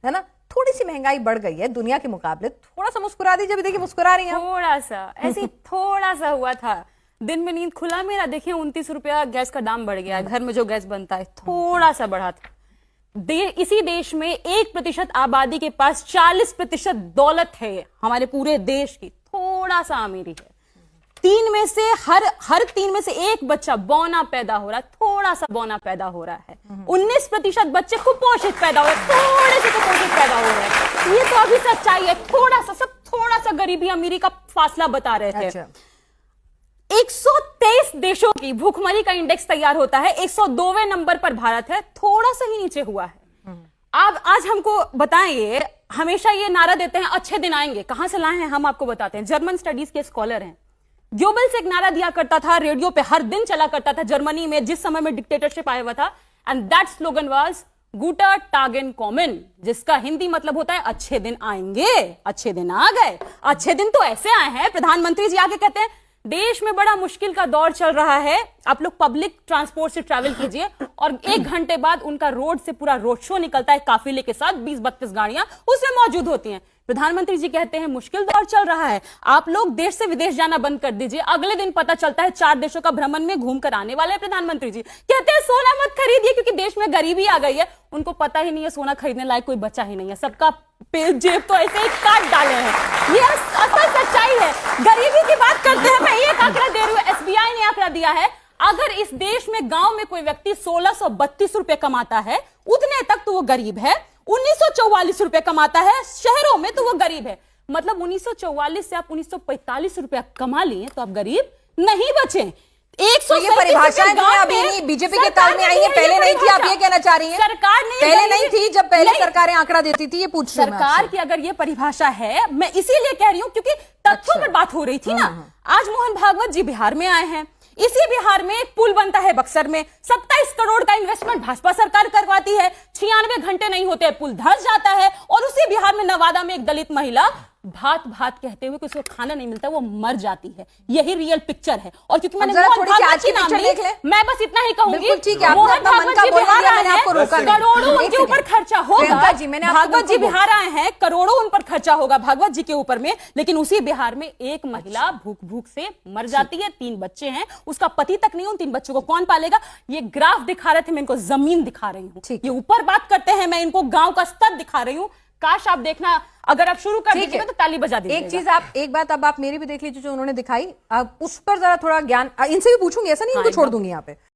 है ना, थोड़ी सी महंगाई बढ़ गई है दुनिया के मुकाबले, थोड़ा सा मुस्कुरा दीजिए। देखिए मुस्कुरा रही हैं, थोड़ा सा ऐसे थोड़ा सा हुआ था, दिन में नींद खुला मेरा, देखिए 29 रुपया गैस का दाम बढ़ गया है, घर में जो गैस बनता है थोड़ा सा बढ़ा था। इसी देश में 1% आबादी के पास 40% दौलत है, हमारे पूरे देश की थोड़ा सा अमीरी है। हर तीन में से एक बच्चा बौना पैदा हो रहा है, थोड़ा सा बौना पैदा हो रहा है। 19% बच्चे कुपोषित पैदा हो रहे हैं, थोड़े से कुपोषित पैदा हो रहे हैं। ये तो अभी सच्चाई है। थोड़ा सा गरीबी अमीरी का फासला बता रहे थे। अच्छा। 123 देशों की भूखमरी का इंडेक्स तैयार होता है, 102वें नंबर पर भारत है, थोड़ा सा ही नीचे हुआ है। आप आज हमको बताएंगे, हमेशा ये नारा देते हैं अच्छे दिन आएंगे, कहां से लाए हैं हम आपको बताते हैं। जर्मन स्टडीज के स्कॉलर हैं। ग्योबल्स एक नारा दिया करता था, रेडियो पे हर दिन चला करता था जर्मनी में, जिस समय में डिक्टेटरशिप आया हुआ था, एंड दैट स्लोगन वाज गुटर टागेन कॉमन, जिसका हिंदी मतलब होता है अच्छे दिन आएंगे। अच्छे दिन आ गए, अच्छे दिन तो ऐसे आए हैं। प्रधानमंत्री जी आगे कहते हैं देश में बड़ा मुश्किल का दौर चल रहा है, आप लोग पब्लिक ट्रांसपोर्ट से ट्रैवल कीजिए, और 1 घंटे बाद उनका रोड से पूरा रोड शो निकलता है काफिले के साथ, 20-32 गाड़ियां उसमें मौजूद होती हैं। प्रधानमंत्री जी कहते हैं मुश्किल दौर चल रहा है, आप लोग देश से विदेश जाना बंद कर दीजिए। अगले दिन पता चलता है 4 देशों का भ्रमण में घूम कर आने वाले प्रधानमंत्री जी। कहते हैं सोना मत खरीदिए क्योंकि देश में गरीबी आ गई है। उनको पता ही नहीं है सोना खरीदने लायक कोई बचा ही नहीं है, सबका जेब तो ऐसे ही काट डाले हैं। ये असल सच्चाई है। गरीबी की बात करते हैं, मैं एक आंकड़ा दे रही हूं, एसबीआई ने आंकड़ा दिया है, अगर इस देश में गांव में कोई व्यक्ति 1632 रुपए कमाता है, उतने तक तो वो गरीब है। 1944 रुपए कमाता है शहरों में, तो वो गरीब है। मतलब 1944 से आप 1945 रुपया कमा लिए तो आप गरीब नहीं बचे। तो ये परिभाषाएं जो है अभी नहीं बीजेपी के ताल में आई है, पहले नहीं थी। आप ये कहना चाह रही हैं सरकार ने पहले नहीं थी, जब पहले सरकारें आंकड़ा देती थी? ये पूछ सरकार की अगर ये परिभाषा है, मैं इसीलिए कह रही हूं क्योंकि तथ्यों पर बात हो रही थी ना। आज मोहन भागवत जी बिहार में आए हैं, इसी बिहार में एक पुल बनता है बक्सर में, 27 करोड़ का इन्वेस्टमेंट भाजपा सरकार करवाती है, 96 घंटे नहीं होते पुल धंस जाता है, और उसी बिहार में नवादा में एक दलित महिला भात कहते हुए उसको खाना नहीं मिलता, वो मर जाती है। यही रियल पिक्चर है। और क्योंकि मैंने मोहन भागवत की नाम ली, मैं बस इतना ही कहूंगी, मोहन भागवत जी बिहार आए हैं, करोड़ों उनके ऊपर खर्चा होगा। भागवत जी बिहार आए हैं, करोड़ों उन पर खर्चा होगा भागवत जी के ऊपर में, लेकिन उसी बिहार में एक महिला भूख से मर जाती है। 3 बच्चे हैं, उसका पति तक नहीं, उन 3 बच्चों को कौन पालेगा? ये ग्राफ दिखा रहे थे, मैं इनको जमीन दिखा रही हूँ। ये ऊपर बात करते हैं, मैं इनको गांव का स्तर दिखा रही हूँ। काश आप देखना, अगर आप शुरू कर दीजिए तो ताली बजा दीजिए। एक चीज आप, एक बात अब आप मेरी भी देख लीजिए जो उन्होंने दिखाई, उस पर जरा थोड़ा ज्ञान इनसे भी पूछूंगी, ऐसा नहीं इनको छोड़ दूंगी यहाँ पे।